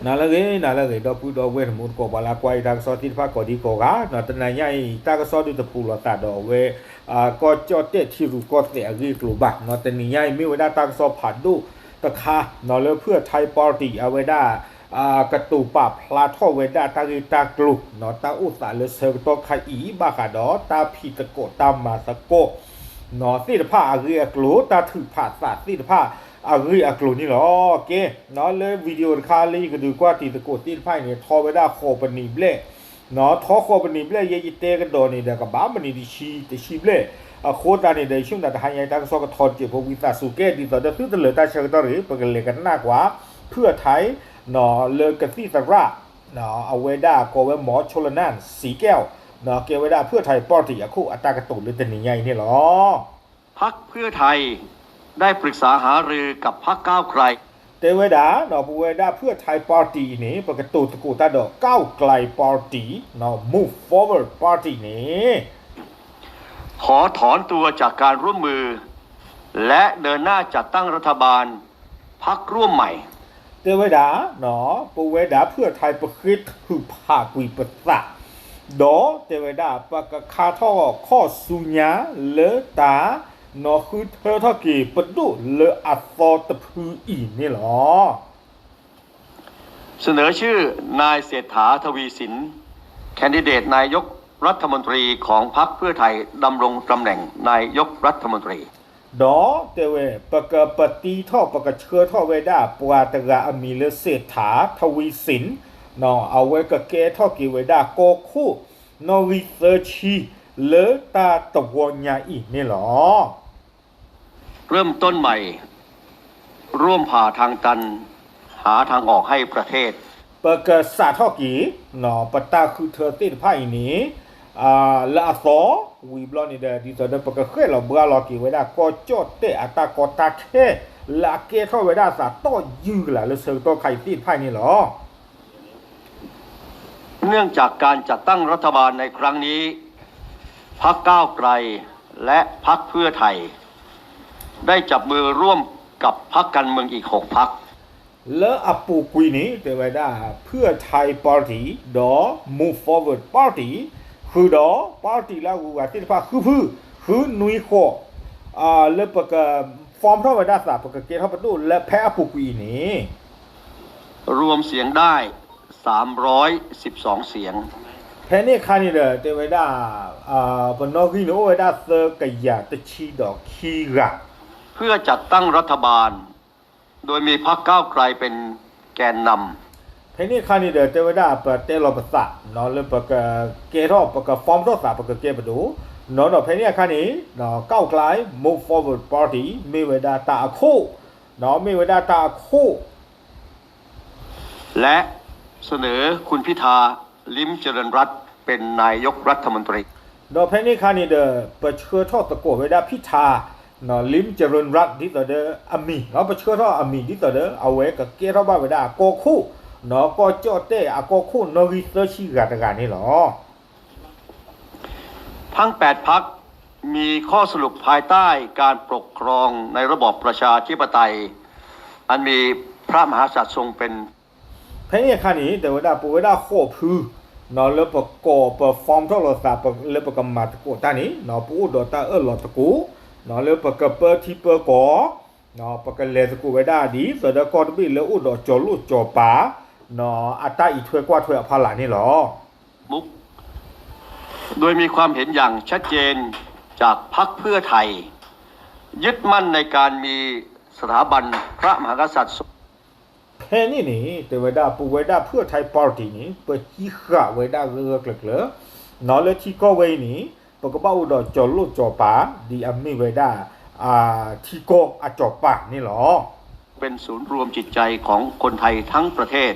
นาละเกดอปูดอเวทมุนโกบาลากวยดักซอติฟ้ากอดีโกกานาตนายายตากซอดิตปูลตาดอเวก็จอเตที่รูก็เตอรีกลูบะนาตนายายมีเวดาตากซอผัดดูตะคานอเลเพื่อไทยปาร์ตี้เอาเวดากระตูปาพลาทอเวดาตากิตากลุนอตาอุสาเลเซอร์ตอคาอีบากาดอตาพีตะโกตามมาสะโกนอสิทผ้าอาเรียกลูตาถือผ้าสาสิทผ้าอาเรียกลูนี่หรอโอเคนอเลยวิดีโอคาลีก็ดูกว่าตีตะโกตีผ้าเนี่ยทอเวดาโคปนิเบลนอทอโคปนิเบลเยยิเตกันโดนี่เด็กบ้ามันนี่ดิชีเบลโคตานี่เดี๋ยวช่วงนั้นหายใจตากซอกทอดเจ็บพวิตาสุเกติต่อเดี๋ยวซื้อตะเลตาเชิงตะหรือปกติกันหนักกว่าเพื่อไทยนอเลกซีสระนอเอาเวดาโกเวหมอชลนันสีแก้วนอเกเวดาเพื่อไทยปอร์ติคู่อัตากระตุนหรือตะนิยายนี่หรอพรรคเพื่อไทยได้ปรึกษาหารือกับพรรคก้าวไกลเตเวดานอปูเวดาเพื่อไทยปาร์ตี้นี่ปกตูตะกูตาดอกก้าวไกลปาร์ตี้นอ move forward ปาร์ตี้นี่ขอถอนตัวจากการร่วมมือและเดินหน้าจัดตั้งรัฐบาลพรรคร่วมใหม่เตเวดาเนาะปูเวดาเพื่อไทยประคิดคือภาควิปัสสะดอเตเวดาปะกะคาท่อข้อสุญญาเลตานอคือเธอท่อกีปดุเลอัฟอตะพืออีนี่หรอเสนอชื่อนายเศรษฐาทวีสินแคนดิเดตนายกรัฐมนตรีของพรรคเพื่อไทยดำรงตำแหน่งนายกรัฐมนตรีดอเตเวปะกะปฏิท่อปะกะเชื้อท่อเวดาปวาตระอมีเลเศรษฐาทวีสินนอเอาไว้กะเกท่อกีเวดาโกคู่นอรีเซอร์ชีเลตาตะวญญาอีนี่หรอเริ่มต้นใหม่ร่วมผ่าทางตันหาทางออกให้ประเทศปะกะสาท่อกีนอปะตาคือเธอติดไพ่นี้ละซอวีบลอนี่เดดิซอเดปะกะเคลอบราลอกีเวดาก็จอดเตอะตากอตาเคละเกท่อเวดาสาต้อยือละเลเซอร์ต้อไข่ติดไพ่นี่หรอเนื่องจากการจัดตั้งรัฐบาลในครั้งนี้พรรคก้าวไกลและพรรคเพื่อไทยได้จับมือร่วมกับพรรคการเมืองอีก6พรรคและอปูกุยนี้เตเวดาเพื่อไทยปาร์ตี้ดอ move forward party คือดอปาร์ตี้แล้วกูว่าที่พรรคคือนุยโคและปะกะฟอร์มท่อเวดาสาปะกะเกท่อประตูและแพ้อปูกุยนี้รวมเสียงได้312เสียงแพ้นี่คานี่เดเตเวดาปนอกิโนเวดาเซกะยาตะชีดอกคีระเพื่อจัดตั้งรัฐบาลโดยมีพรรคก้าวไกลเป็นแกนนำแพ้นี่คานี่เดเตเวดาปะเตลอปะสะนอเลปะกะเกท่อปะกะฟอร์มท่อสาปะกะเกปะดูนอแพ้นี่คานี่นอก้าวไกล move forward party มีเวดาตาโคนอมีเวดาตาโคและเสนอคุณพิธาลิ้มเจริญรัตน์เป็นนายกรัฐมนตรีดอเพนี่คานี่เดประเชิญทอดตะโกเวดาพิธานอลิ้มเจริญรัตน์ดิต่อเดอามีเราประเชิญทอดอามีดิต่อเดเอาไว้กับเกท่อบ้าเวดาโกคู่นอก็จอเตอะโกคู่นอริเซอร์ชีกาตะการนี่หรอทั้ง8พรรคมีข้อสรุปภายใต้การปกครองในระบอบประชาธิปไตยอันมีพระมหากษัตริย์ทรงเป็นเพนี่คานี่เดเวดาปูเวดาโคพือนอเลปะโกปะฟอร์มท่อลอสาปะเลปะกะมาตะโกตานี่นอปูดอตาลอตะกูนอเลปะกะเปทิเปกอนอปะกะเลตะกูเวดาดีสดะกอตบิเลอุดอจอลุจอปานออัตตาอีถ้วยกว่าถ้วยอภาลานี่หรอมุกโดยมีความเห็นอย่างชัดเจนจากพรรคเพื่อไทยยึดมั่นในการมีสถาบันพระมหากษัตริย์เพนี่นี่เตเวดาปูเวดาเพื่อไทยปาร์ตี้นี่เปิดฮีขะเวดาเลือกเลือนอเลที่ก็เวนี่ปกบ้าอุดอจอลุจอปาดีอามีเวดาที่ก็อจอปานี่หรอเป็นศูนย์รวมจิตใจของคนไทยทั้งประเทศ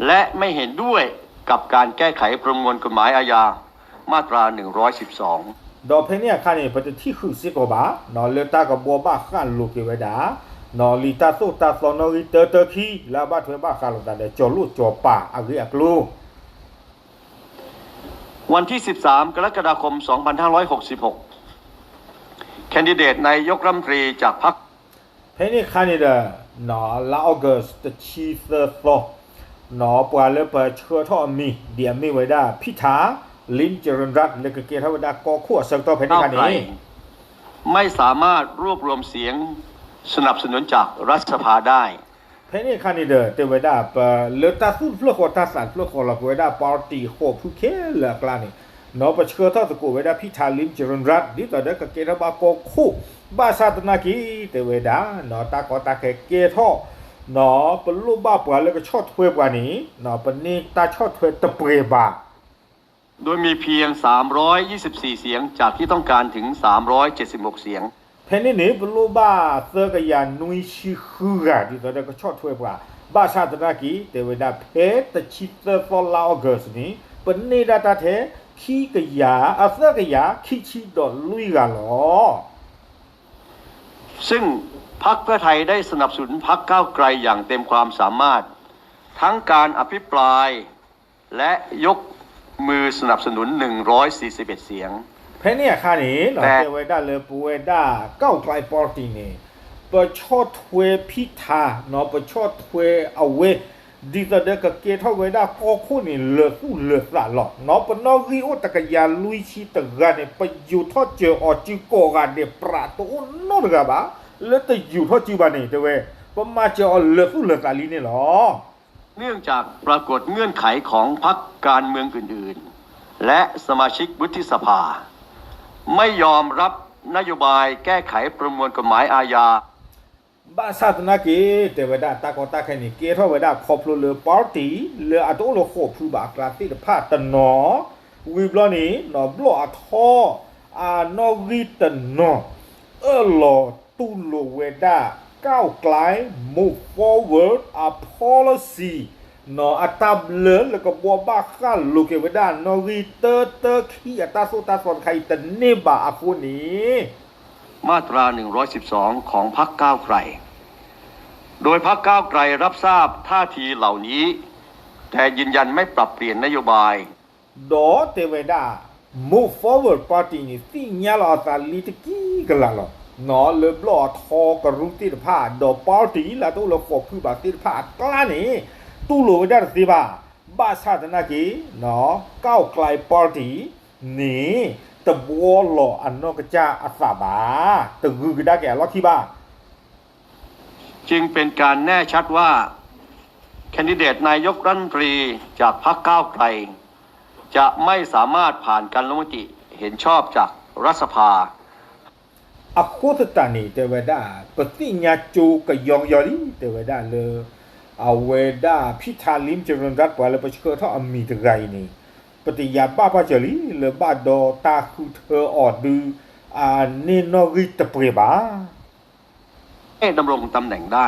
และไม่เห็นด้วยกับการแก้ไขประมวลกฎหมายอาญามาตรา112ดอเพเนี่ยคานี่ประเทศที่คือสิกบานอเลตากับบัวบ้าขันลูกเวดานอลิตาโซตาซอนอริเตอร์คีลาบาถวยบาคาลตาเดจอลุจอปาอากิอักลูวันที่13กรกฎาคม2566แคนดิเดตนายกรัฐมนตรีจากพรรคเพนี่คานี่เดนอลาออกัสตชีเซอร์โซ หนอปวาเลเปเชื่อท่อมีเดียมีไว้ได้พิธาลิ้มเจริญรัตน์และก็เกียรติวดากอขั้วสังต่อแผ่นดิ ก้าวน ไกล นี้ ไม่สามารถรวบรวมเสียงสนับสนุนจากรัฐสภาได้ แผ่นดินคันนี้เด้อเตไว้ได้เปเลตาสุดฟลุกตาสันฟลุกละไว้ได้ปาร์ตี้โคผู้เคลกลานี่หนอปเชื่อท่อตะกูไว้ได้พิธาลิ้มเจริญรัตน์ดิต่อเด้อก็เกียรติบากอคู่บ้าซาตนากีเตไว้ได้หนอตากอตาแค่เกียรติท่อหนอเป็นรูปบ้าปวาแล้วก็ชอบถวยกว่านี้หนอเป็นนี่ตาชอบถวยตะเปรบา โดยมีเพียง 324 เสียงจากที่ต้องการถึง 376 เสียง แผ่นดินนี้เป็นรูปบ้าเซอร์กยานนุยชิคือกันดิต่อเด้อก็ชอบถวยกว่าบ้าซาตนากีเตไว้ได้เพตชิตเตอร์ฟอลลาออเกสนี่เป็นนี่ดาตาเทขี้กยาอัเซอร์กยาขี้ชิดอนลุยกันหรอ ซึ่งพรรคเพื่อไทยได้สนับสนุนพรรคก้าวไกลอย่างเต็มความสามารถ ทั้งการอภิปรายและยกมือสนับสนุน 141 เสียง เพเนี่ยคานี้เนาะเตไว้ได้เลยปูไว้ได้ก้าวไกลปอร์ตี้นี่ปะชดถวยพิธาเนาะปะชดถวยเอาเวดิตเดกเกทไว้ได้ก็คู่นี่เลือสู้เลือสละหลอกเนาะปะนอริโอตะกยาลุยชิตะกันเนี่ยปะอยู่ทอดเจออจิโกกันเนี่ยปราโตโนดกะบะแล้วแต่อยู่ทอดจิบานี่เตเวปะมาเจอเลือสู้เลือสละลีนี่หรอ เนื่องจากปรากฏเงื่อนไขของพรรคการเมืองอื่นๆ และสมาชิกวุฒิสภา ไม่ยอมรับนโยบายแก้ไขประมวลกฎหมายอาญา บ้านศาสนาเกเตวดาตากอตาแค่นี้เกทวดาครอบครัวเลอปาร์ตี้เลออะโตโลโคผู้บากลาติพาตนอวิบลอนี่นอบลออะทออานอริตนอลอตุโลเวดาก้าวไกล move forward a policy นออัตาเบลแล้วก็บัวบ้าข้าลูกเกเวดานอริเตอร์ขี้อัตาสุตาสอนไคตเนบาอาคูนี้ มาตรา 112 ของพรรคก้าวไกล โดยพรรคก้าวไกลรับทราบท่าทีเหล่านี้ แต่ยืนยันไม่ปรับเปลี่ยนนโยบาย ดอเตเวดา move forward party นี่สิ่งยาลอตาลิตกี้กันละหรอนอเลบลอทอกรุติดผ้าดอ party ละตุลฟอคือบาติดผ้ากล้านี่ตุโลเวดาสิบาบาชาตนากีนอก้าวไกล party นี่ตะบัวหลออันนอกจาอาสาบาตะกึกดาแก่ลอที่บ้า จึงเป็นการแน่ชัดว่าแคนดิเดตนายกรัฐมนตรีจากพรรคก้าวไกล จะไม่สามารถผ่านการลงมติเห็นชอบจากรัฐสภา อะโคตตานี่เตเวดาปฏิญญาจูกะยองยอลีเตเวดาเลอเวดาพิธาลิมเจริญรัตน์ว่าเลปะชกทออมีตะไกนี่ปฏิญาบ้าปะจลีเลบาดอตาคุเธอออดือเนนอริตะเปรบา ให้ดำรงตำแหน่งได้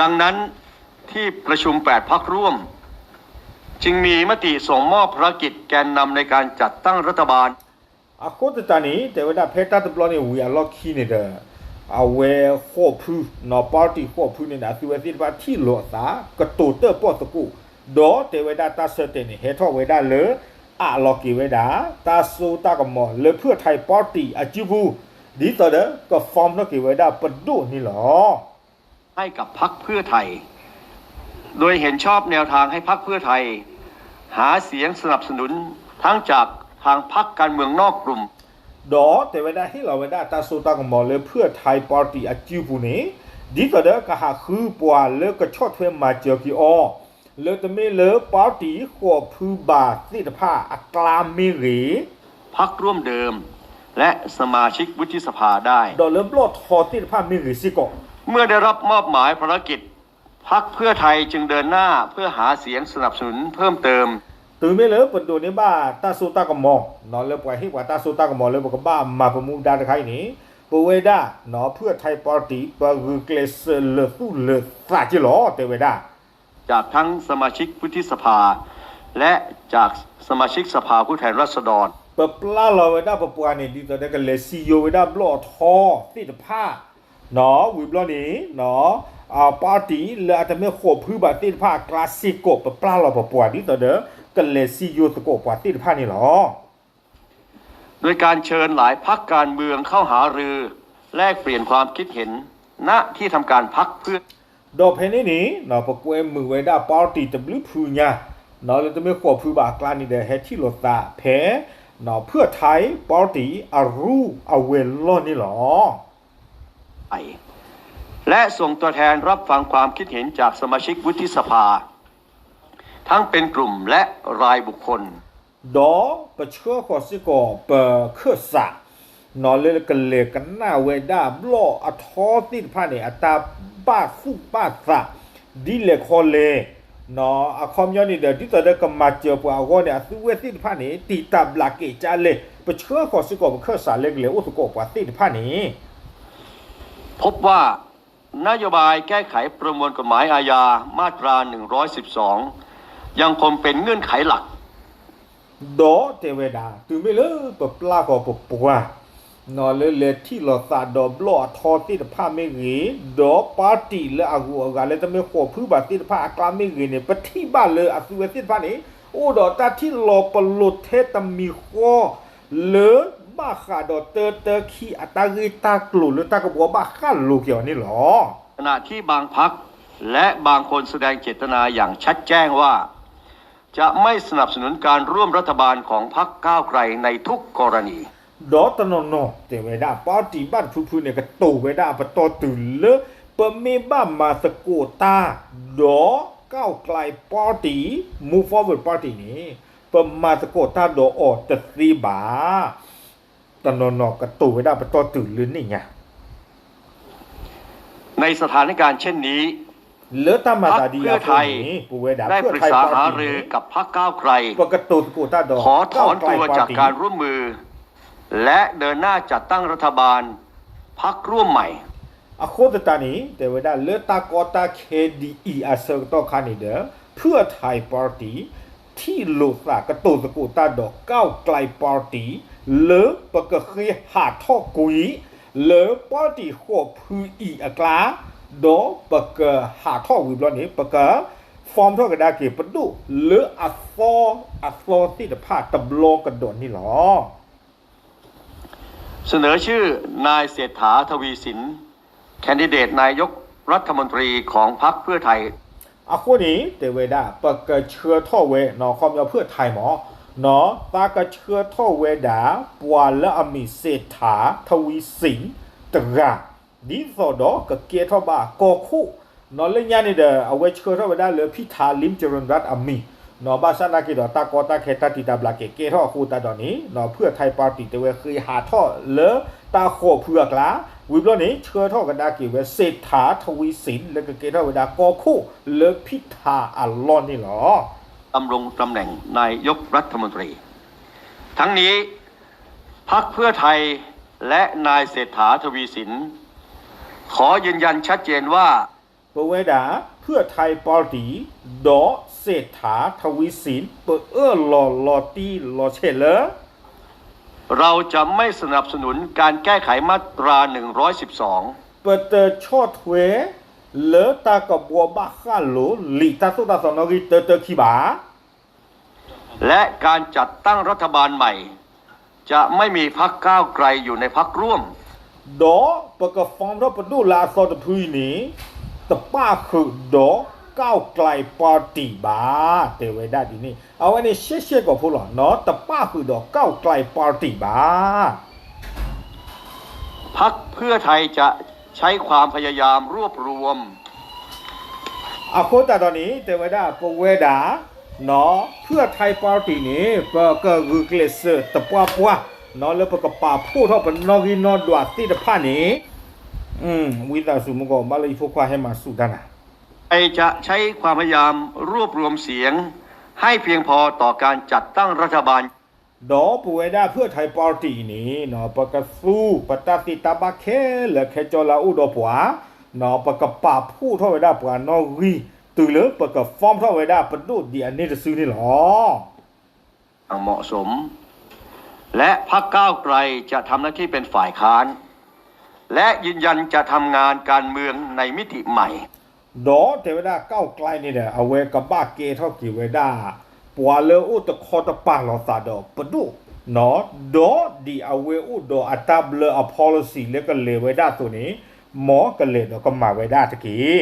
ดังนั้นที่ประชุม8 พรรคร่วม จึงมีมติส่งมอบภารกิจแกนนำในการจัดตั้งรัฐบาล อะโคตตานี่เตเวดาเพตาตะบลอนี่วีอาล็อกคีนี่เดอเวโคพูนอปาร์ตี้โคพูนี่นะสิเวติบาที่โลตากะตูเตอร์ปอตะกูดอเตเวดาตาเซเตนี่เฮทอเวดาเลอะล็อกกีเวดาตาโซตากะมอเลเพื่อไทยปาร์ตี้อะจิบูดีต่อเด้อก็ฟอร์มล็อกกีเวดาปะดุนี่หรอ ให้กับพรรคเพื่อไทย โดยเห็นชอบแนวทางให้พรรคเพื่อไทย หาเสียงสนับสนุนทั้งจากทางพรรคการเมืองนอกกลุ่ม ดอแต่เวลาให้เราเวลาตาโซตากมอเลยเพื่อไทยปาร์ตี้อาจิวนี่ดีต่อเด้อก็หาคือปัวเลิกก็ชดเทมาเจอกีออเลิกแต่ไม่เลิกปาร์ตี้ขวบพือบาสิทธภาอักลามิรี พรรคร่วมเดิม และสมาชิกวุฒิสภาได้ ดอเริ่มปลดทอสิทธภามิรีสิก่อน เมื่อได้รับมอบหมายภารกิจพรรคเพื่อไทยจึงเดินหน้าเพื่อหาเสียงสนับสนุนเพิ่มเติม ตื่นไม่เลิกปัดตัวนี้บ้าตาโซตากมอนอนเลิกปล่อยให้ว่าตาโซตากมอเลยบอกบ้ามาประมูลดาตะไคนี้ปเวดานอเพื่อไทยปาร์ตี้ปะกึเกลสเลสู้เลสาจิหรอเตเวดา จากทั้งสมาชิกวุฒิสภา และจากสมาชิกสภาผู้แทนราษฎร ปะปลาเราเวดาปะปวานี่ดีต่อได้กันเลยซีโยเวดาบลอทอสิทธภาเนาะวิบลอนี้เนาะปาร์ตี้เลอาจจะไม่ขบพื้นบาติดภาคลาสสิโกปะปลาเราปะปวาดีต่อเด้อกันเลยซีโยสโกปาติดภานี่หรอ โดยการเชิญหลายพรรคการเมืองเข้าหารือแลกเปลี่ยนความคิดเห็นณที่ทำการพรรคเพื่อ ดอกเพนนี่เนาะปะกวยมือไว้ได้ปาร์ตี้ตะบลิพูญาเนาะแล้วจะไม่ขอพูบากลานี่เดเฮที่ลตาเพเนาะเพื่อไทยปาร์ตี้อารูอเวลลอนี่หรอไปและส่งตัวแทนรับฟังความคิดเห็นจากสมาชิกวุฒิสภาทั้งเป็นกลุ่มและรายบุคคลดอปะเชื่อขอสิกอเปเครือสะนอเลยกันเลยกันหน้าเวด้าบลออทอติดผ่านเนี่ยอัตาบ้าฟุบ้าสะดิเลคอเลนออะคอมยอนี่เดดิตอเดกมาเจอปวากอเนี่ยสุเวติดผ่านเนี่ยติตาบลาเกจาเลปะเชื่อขอสิกอเครือสะเล็กเหลวอุตโกปวาติดผ่านนี่พบว่านโยบายแก้ไขประมวลกฎหมายอาญามาตรา112ยังคงเป็นเงื่อนไขหลักดอเทเวดาตุไม่เลยปปลาก็ปปวานอเลที่ลอซาดอบลอทอติดผ้าไม่รีดอปาร์ตี้และอากูกาเลตไม่ขอพื้บาติดผ้าอากาไม่รีเนี่ยปฏิบัติเลยอสุเวติดผ้านี้โอ้ดอตาที่ลอปลุดเทตมีข้อเลบ้าขาดอเตอขี้อัตากีตากลุหรือตากบัวบ้าข้าลูกเกี่ยวนี่หรอขณะที่บางพรรคและบางคนแสดงเจตนาอย่างชัดแจ้งว่าจะไม่สนับสนุนการร่วมรัฐบาลของพรรคก้าวไกลในทุกกรณีดอตนนเตเวดาปาร์ตี้บ้านพูเนี่ยก็โตเวดาปะตอตุเลเปเมบ้ามาสโกตาดอก้าวไกลปาร์ตี้ move forward ปาร์ตี้นี้เปมาสโกตาดออตสีบาตนนก็โตเวดาปะตอตุลนี่ไงในสถานการณ์เช่นนี้เลือตามาตาดีเพื่อไทยได้ปรึกษาหารือกับพรรคก้าวไกลขอถอนตัวจากการร่วมมือและเดินหน้าจัดตั้งรัฐบาลพรรคร่วมใหม่อโคตตานีแต่เวลาเลือตากอตาเคดีอาเซอร์ตอคานิเดเพื่อไทยปาร์ตี้ที่โลซากระตูสกูตาดอกก้าวไกลปาร์ตี้เลือปะกะเคยหาท่อกุยเลือปาร์ตี้ขวบพื้อีอักลาดอปะกะหาท่อวิบลอนี้ปะกะฟอร์มท่อกระดาเก็บประตูเลืออัฟอที่จะพาตบโลกระโดดนี่หรอเสนอชื่อนายเศรษฐาทวีสินแคนดิเดตนายกรัฐมนตรีของพรรคเพื่อไทยอาคนนี้เตเวดาปะกะเชื่อท่อเวนอความยาวเพื่อไทยหมอเนาะตากะเชื่อท่อเวดาปวาและอมีเศรษฐาทวีสินตระดีสอดอกะเกียท่อบากอคู่นอเล่นยานี่เดเอาไว้เชื่อท่อเวดาเหลือพิธาลิมเจริญรัตน์อมีนอบาชนากิดอตากอตาเคตาติตาบลาเกเกท่อคู่ตาดอนี้นอเพื่อไทยปาร์ตี้เตเวเคยหาท่อเลอตาโคเผือกละวิบลอนี้เชื่อท่อกันดากิเวเศรษฐาทวีสินแล้วก็เกท่อเวดากอคู่เลอพิธาอัลลอนี่หรอดำรงตำแหน่งนายกรัฐมนตรีทั้งนี้พรรคเพื่อไทยและนายเศรษฐาทวีสินขอยืนยันชัดเจนว่าเปเวดาเพื่อไทยปาร์ตี้ดอเศรษฐาทวีสินเปลอตีลอเชลเราจะไม่สนับสนุนการแก้ไขมาตรา112เปเตชอทเวเลตากบัวบาคาโลลิตาสุตาสนอริเตคิบาและการจัดตั้งรัฐบาลใหม่จะไม่มีพรรคก้าวไกลอยู่ในพรรคร่วมดอปะกะฟอร์มรบดูลาซอตพุยนี้ตะป้าคือดอก้าวไกลปาร์ตี้บาเตเวดาดีนี่เอาอันนี้เช่ๆก็พูดหรอเนาะตะป้าคือดอก้าวไกลปาร์ตี้บาพรรคเพื่อไทยจะใช้ความพยายามรวบรวมอาโคตาตอนนี้เตเวดาปเวดาเนาะเพื่อไทยปาร์ตี้นี่ปะกะคือเกลเซตะปัวเนาะแล้วปะกะปาพูดเท่าเป็นนอกินอดัวติดผ่านนี้วิตาสุมก็มาเลยพวกควาให้มาสุดานะไอจะใช้ความพยายามรวบรวมเสียงให้เพียงพอต่อการจัดตั้งรัฐบาลดอปเวดาเพื่อไทยปาร์ตี้นี่เนาะปะกะสูปะตาติตาบาเคและเคจอลาอุดอปัวเนาะปะกะปาพูดเท่าเวดาปานอรีตื่นเลยปะกะฟอร์มเท่าเวดาปะดูดีอันนี้จะซื้อนี่หรอเหมาะสมและพรรคก้าวไกลจะทำหน้าที่เป็นฝ่ายค้านและยืนยันจะทำงานการเมืองในมิติใหม่ดอเทวดาก้าวไกลนี่แหละเอาไว้กับบ้าเกเท่ากี่เวดาปัวเลอุตคอตปาลอซาดอปะดูเนาะดอดีเอาไว้อุดออัตบเลอ policy แล้วก็เลเวดาตัวนี้หมอก็เลยเนาะก็มาเวดาตะกี้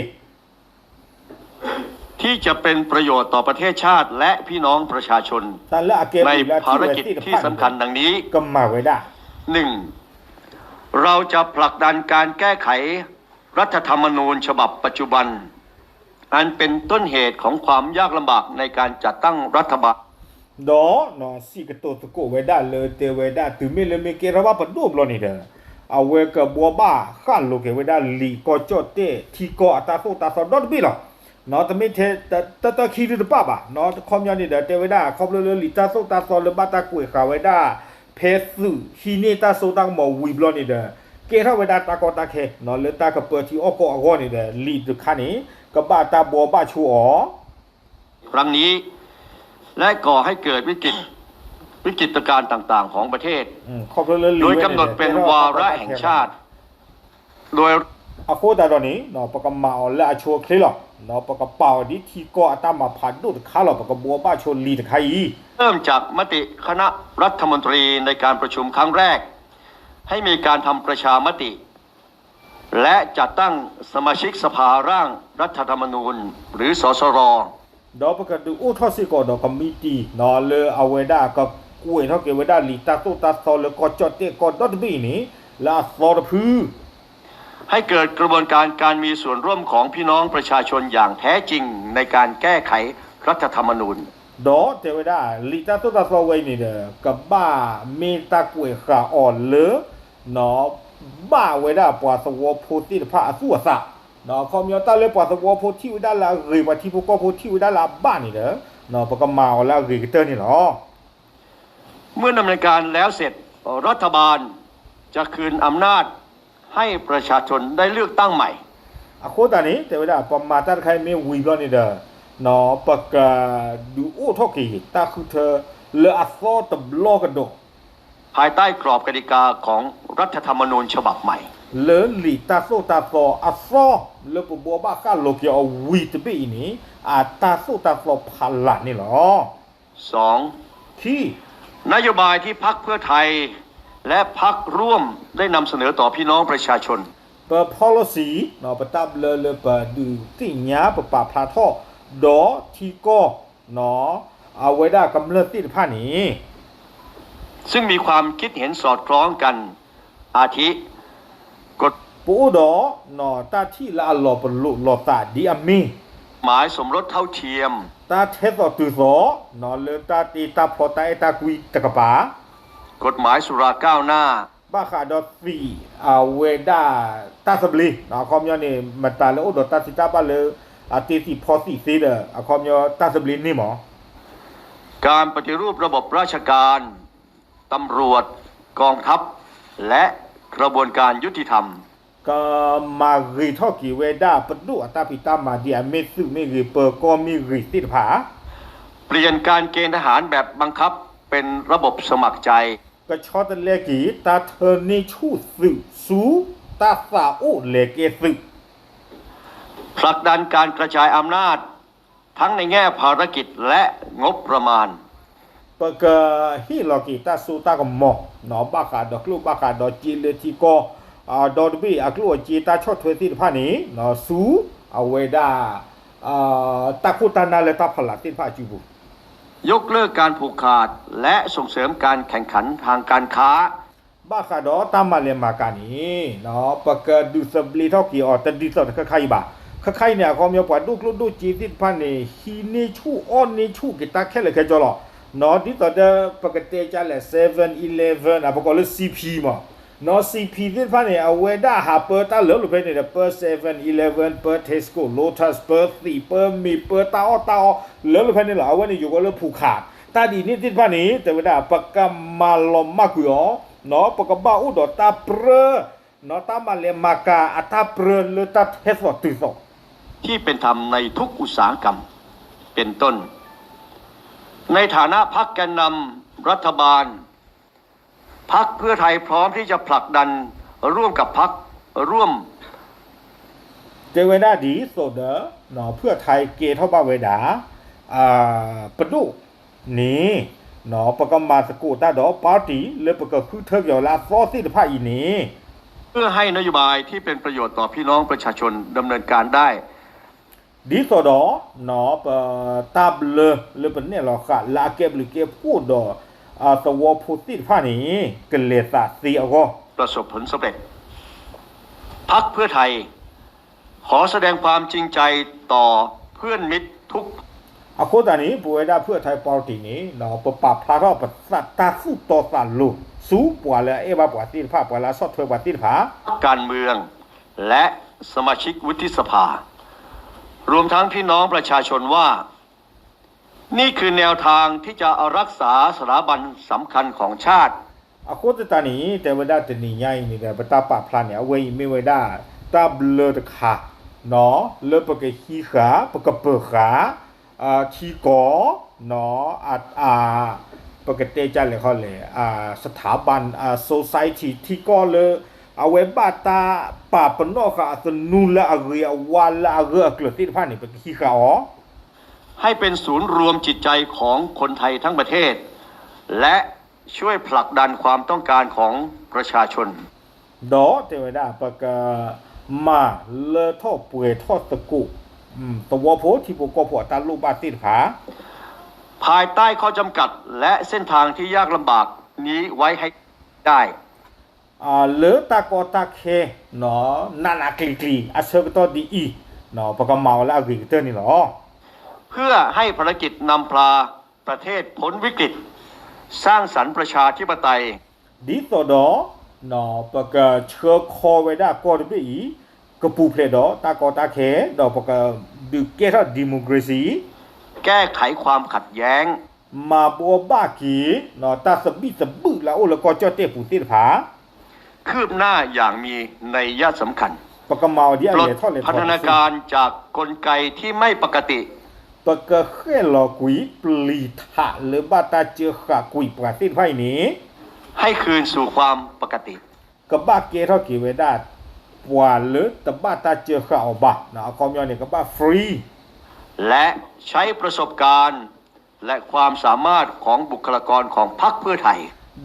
ที่จะเป็นประโยชน์ต่อประเทศชาติและพี่น้องประชาชน แต่ละเกม ใน และ ภารกิจที่สำคัญดังนี้ ก็มาไว้ได้ 1. เราจะผลักดันการแก้ไขรัฐธรรมนูญฉบับปัจจุบันอันเป็นต้นเหตุของความยากลำบากในการจัดตั้งรัฐบาลno si que to ko we da le te we da tu me le me ke ra ba pa do blo ni de a we ka bo ba khan lo ke we da li ko cho te thi ko ata so dot bi lo no te me te ta khi de pa ba no khom ya ni de te we da khom lo li ta so le ba ta ku ka we da phe su hi ni ta so ta mo wi blo ni de ke ra we da ta ko ta ke no le ta ka pa thi o ko a go ni de li de khan ni ka ba ta bo ba chu o ครั้งนี้และก่อให้เกิดวิกฤตการณ์ต่างๆของประเทศโดยกำหนดเป็นวาระแห่งชาติโดยอะโคตาดอนี่เนาะปะกะมาอละชัวคลิลเนาะปะกะเป่าดิที่ก็อะตามาผาดุคาลปะกะบัวบ้าชนลีตะไคเริ่มจากมติคณะรัฐมนตรีในการประชุมครั้งแรกให้มีการทำประชามติและจัดตั้งสมาชิกสภาร่างรัฐธรรมนูญหรือสสรดอปะกะดูอุทอสิกอดอคอมมิตี้เนาะเลอเวดาก็กุยเฮาเกเวดาลีตาโตตาซอเลก็จอเตก็ดอตบีนี่ลาซอดพือให้เกิดกระบวนการมีส่วนร่วมของพี่น้องประชาชนอย่างแท้จริงในการแก้ไขรัฐธรรมนูญดอเทวดาลีตาโตตาซอไว้นี่เด้อกะบ้าเมตากุยคาอ่อนเลเนาะบ้าเวดาปวาสวโพธิพระอสุวสะเนาะคอมยอตาเลปวาสวโพธิวิดาลารีวาทิพุกโพธิวิดาลาบ้านนี่เด้อเนาะปะกะมาอลารีกเตอร์นี่เนาะเมื่อดำเนินการแล้วเสร็จรัฐบาลจะคืนอำนาจให้ประชาชนได้เลือกตั้งใหม่อะโคตานี่เทวดาปอมมาตาไคเมวีบลอนี่เด้อเนาะปะกะดูโอทอกีตาคือเธอเลออัฟอตบลอกะโดภายใต้กรอบกติกาของรัฐธรรมนูญฉบับใหม่เลอลีตาโซตาโซอัฟอเลอปบัวบะกะโลกิอวีตบีนี่อาตาโซตาโซพาลานี่หรอ2ที่นโยบายที่พรรคเพื่อไทยและพรรคร่วมได้นำเสนอต่อพี่น้องประชาชนเปิด policy เนาะปะตับเลอเปิดดูติญาปะปะพลาทอดอที่ก็เนาะเอาไว้ได้กำเนิดติดผ้านี้ซึ่งมีความคิดเห็นสอดคล้องกันอาทิกฎปูดอเนาะตาที่ละลอปลุลอตาดีอามีหมายสมรสเท่าเทียมตาเทสอตุโซเนาะเลตาตีตาพอตาเอตากุยตะกะปากฎหมายสุราก้าวหน้าบาคาดอฟีอาเวดาตาสบลีเนาะคอมยอนี่มาตาเลโอดอตาสิตาบาเลอาติสิพอสิซีเดอคอมยอตาสบลีนี่หมอการปฏิรูประบบราชการตำรวจกองทัพและกระบวนการยุติธรรมก็มารีทอกีเวดาปดุอัตาปิตามาเดียเมซึเมรีเปอร์ก็มีรีติดผาเปลี่ยนการเกณฑ์ทหารแบบบังคับเป็นระบบสมัครใจก็ชอตเลกีตาเธอนี่ชูสึสูตาสาอุเลเกสึผลักดันการกระจายอำนาจทั้งในแง่ภารกิจและงบประมาณปะกะฮิโลกีตาสูตากมอเนาะบากาดอกลูบากาดอจิเลติโกดอดบีอักลูจีตาชอทเวติผานี้เนาะสูเอาเวดาตาคุตานาเลตาพลาติผาจิบุยกเลิกการผูกขาดและส่งเสริมการแข่งขันทางการค้าบาคาดอตามาเลมากานีเนาะปะกะดูสบลีทอกีออตดิสอตคะไคบาคะไคเนี่ยคอมยอปะดูกลุดูจีติผานี้ฮีนี่ชูออนนี่ชูกิตาแค่เลเคจอลเนาะดิตอเดปะกะเตจาเล7-11อะปะกอเล CP มาเนาะ CP ติผานี้เอาเวดาหาเปอร์ตาเลอลุเพนี่เปอร์7-11เปอร์เทสโกโลทัสเปอร์3เปอร์มีเปอร์ตาอเลอลุเพนี่ล่ะเอาวันนี้อยู่ก็เลอผูกขาดตาดีนี่ติผานี้แต่เวดาปะกะมาลอมมากุยอเนาะปะกะบาอุดอตาเปรเนาะตามาเลมากาอะตาเปรเลตาเทสอติโซที่เป็นธรรมในทุกอุตสาหกรรมเป็นต้นในฐานะพรรคแกนนำรัฐบาลพรรคเพื่อไทยพร้อมที่จะผลักดันร่วมกับพรรคร่วมเจเวดาดีโซเดอเนาะเพื่อไทยเกเท่าบาเวดาปดุนี่เนาะปะกะมาสกุตาดอปาร์ตี้เลปะกะคือเทกยอลาซอสิภาอีนี้เพื่อให้นโยบายที่เป็นประโยชน์ต่อพี่น้องประชาชนดำเนินการได้ ดีสอดอเนาะตาบเลเป็นเนี่ยหรอค่ะลาเก็บหรือเก็บพูดดอสวอพูติผ้านี้เกเลสาสีเอาก็ ประสบผลสำเร็จพรรคเพื่อไทย ขอแสดงความจริงใจต่อเพื่อนมิตรทุก อาโคตานี้ป่วยได้เพื่อไทยปอร์ตี้นี้เนาะปะปะพลาราปะสัตตาสู้ต่อสารลุสู้ปัวเลยเอบาปัวตีนผ้าปัวละซอดเธอปัวตีนผ้า การเมืองและสมาชิกวุฒิสภา รวมทั้งพี่น้องประชาชนว่า นี่คือแนวทางที่จะรักษาสถาบันสำคัญของชาติ อาโคตานี้แต่ว่าได้แต่นี่ใหญ่นี่แต่ปะตาปะพลาเนี่ยเว้ยไม่เว้ได้ตาเบลตะขาเนาะเลปะกะขี้ขาปะกะเปอขาขี้กอเนาะปกติจะเลยเขาเลยสถาบันsociety ที่ก็เลยเอาไว้บาตาป่าปนอกค่ะสนุนละอเรียวันละอเรียเกลือติดผ้านี่เป็นขี้ขาอ๋อ ให้เป็นศูนย์รวมจิตใจของคนไทยทั้งประเทศ และช่วยผลักดันความต้องการของประชาชน ดอเทวดาปกมาเลท่อป่วยท่อตะกุตัวโพที่ปกปตาลูบาติดผา ภายใต้ข้อจำกัดและเส้นทางที่ยากลำบากนี้ไว้ให้ได้ เลตากอตาเคเนาะนานาคลีอาเซกตอดีอีเนาะปกเมาละอเกเตอร์นี่หรอ เพื่อให้ภารกิจนำพาประเทศพ้นวิกฤต สร้างสรรค์ประชาธิปไตย ดีต่อดอเนาะปกเชื่อคอไว้ได้ก็ได้อีกปูเพลดอตากอตาเคดอปกดูเกตดิโมคราซี แก้ไขความขัดแย้ง มาบัวบ้ากีเนาะตาสบิสบึละโอละก็เจ้าเตปูติดผา คืบหน้าอย่างมีนัยยะสำคัญ ปกเมาเดีย ปลด เลยท่อเลย พัฒนาการจากกลไกที่ไม่ปกติ ปกเขลอกุยปลีทะหรือบาตาเจอขากุยปราติดไพ่นี้ ให้คืนสู่ความปกติ กบ้าเกท่อกี่เวดาปวาหรือตบ้าตาเจอขาเอาบะเนาะคอมยอนเนี่ยกบ้าฟรี และใช้ประสบการณ์ และความสามารถของบุคลากรของพรรคเพื่อไทย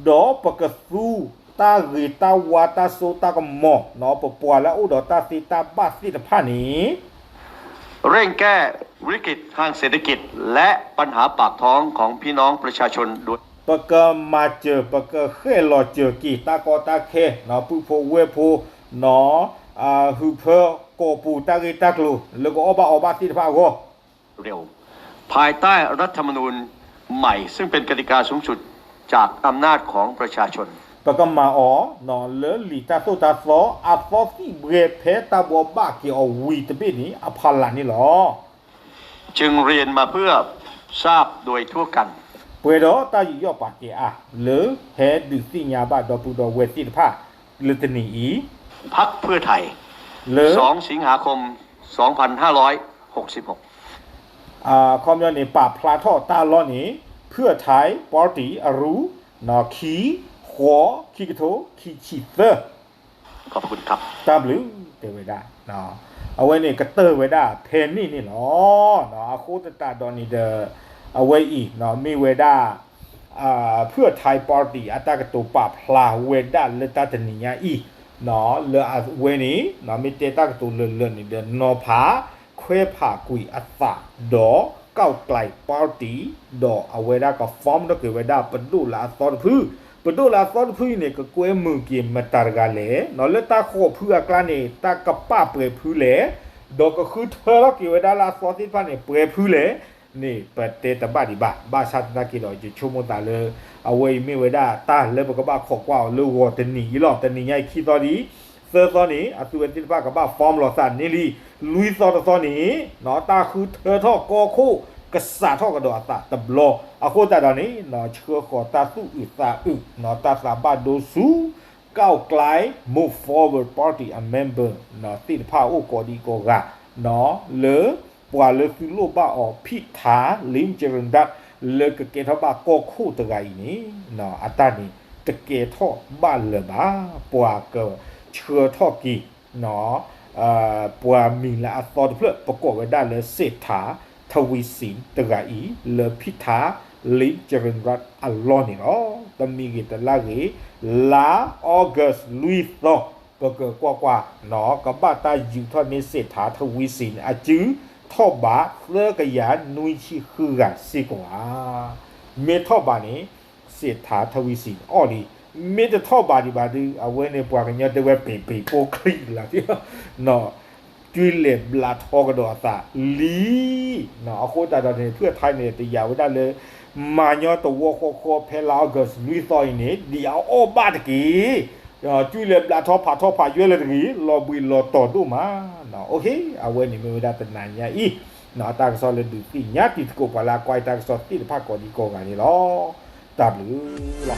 ดอปกสู้ตารีตาวาตาโซตากมอเนาะปปัวแล้วอุดอตาสิตาบ้าสิตาผานี้ เร่งแก้วิกฤตทางเศรษฐกิจ และปัญหาปากท้องของพี่น้องประชาชนด้วย ปกมาเจอปกเขลอเจอกี่ตากอตาเคเนาะผู้โพเวโพเนาะฮือเพอโกปูตารีตากลูแล้วก็อบ้าสิตาผาโก เร็ว ภายใต้รัฐธรรมนูญใหม่ ซึ่งเป็นกติกาสูงสุดจากอำนาจของประชาชน ปกมาอ๋อนอนเลลีตาโซตาซออาซอสิเบรเพตาบัวบ้ากี่เอาวีตะบีนี้อภัลลานี่หรอ จึงเรียนมาเพื่อทราบโดยทั่วกัน เปรอตาอยู่ยอปากเกอะหรือเฮดึสิญาบาดอปูดอเวสิตพาเลตนีอี พรรคเพื่อไทย หรือ 2 สิงหาคม 2566 คอมยอนนี่ปาพลาทอตาลอนี่เพื่อไทยปอร์ตี้อรูนอคีหัวคีกโทคีชิเตอร์ ขอบคุณครับ ตามหรือเตไว้ได้เนาะเอาไว้นี่กระเตอร์ไว้ได้เพนนี่นี่เนาะโคตตาดอนี่เดอเอาไว้อีกเนาะมีเวด้าเพื่อไทยปาร์ตี้อัตากตัวปาพลาเวด้าเลตาตนิยาอีเนาะเลอเวนี่เนาะมีเตตากตัวเลื่อนนี่เดอนอผาเควผากุยอัตตาดอเก้าไกลปาร์ตี้ดอเอาไว้ได้ก็ฟอร์มแล้วก็เวด้าปดูลาซอนพื้ปดูลาซอนพื้เนี่ยก็กวยมือเกมมาตารกาเลเนาะเลตาโคเพื่อกลานี่ตากระป้าเปรพื้เลดอก็คือเธอแล้วกี่เวด้าลาซอนที่พันเนี่ยเปรพื้เลนี่เปิดเตตบ้าดิบ้าชาตินักกีฬาจะชั่วโมงตาเลยเอาไว้ไม่ไว้ได้ตาเลยบอกว่าขอกว่าเลือวัวแต่หนีหรอกแต่หนีใหญ่ขี้ตอนนี้เซอร์ตอนนี้อัตุเวนติบ้ากับบ้าฟอร์มหล่อสันนี่ลีลุยซอตอนนี้เนาะตาคือเธอท่อกอคู่กษัตริย์ท่อกระโดดตาตบลออาโคตาตอนนี้เนาะเชื่อขอตาสู้อึตาอึเนาะตาสาบาโดสูก้าวไกล move forward party a member เนาะติดผ้าโอ้กอดีกอกะเนาะเลอปว่าเลยคือโลบ้าออกพิธาลิมเจริญดัตเลยกเกทบ้าก็คู่ตะไกนี้เนาะอัตานี่ตะเกทอบ้านเลยบ้าปว่าก็เชื่อทอกีเนาะปว่ามีละอัตอเพื่อประกอบไว้ได้เลยเศรษฐาทวีสินตะไกเลยพิธาลิมเจริญรัตอัลลอฮ์นี่เนาะตะมีกิตละเกลาออกัสลุยโตก็เกิดกว่าเนาะกับบ้าตาอยู่ทอดในเศรษฐาทวีสินอาจื้อ ท่อบาเลิกยานุยชิคือกันสิกว่าเมท่อบานี่เสียถาทวีสินอ้อดีเมจะท่อบาดีบาดีเอาไว้ในปวกันยอดเวปีโปคลีละที่เนาะจุยเล็บลาทอกระโดดตาลีเนาะโคตรตอนนี้เพื่อไทยเนี่ยตียาวได้เลยมาญอตัวโคเพลาเกสลุยซอยนี่เดียวโอบาตกี้จุยเล็บลาทอพาเยอะเลยตกี้รอบุยรอต่อดูมาเนาะโอเคเอาไว้นี่ไม่ได้เป็นนานยาอีเนาะตากซอเลยดูตีญาติโกปลาควายตากซอที่ภาคก่อนดีโกงานนี่ล้อตัดหรือหรอ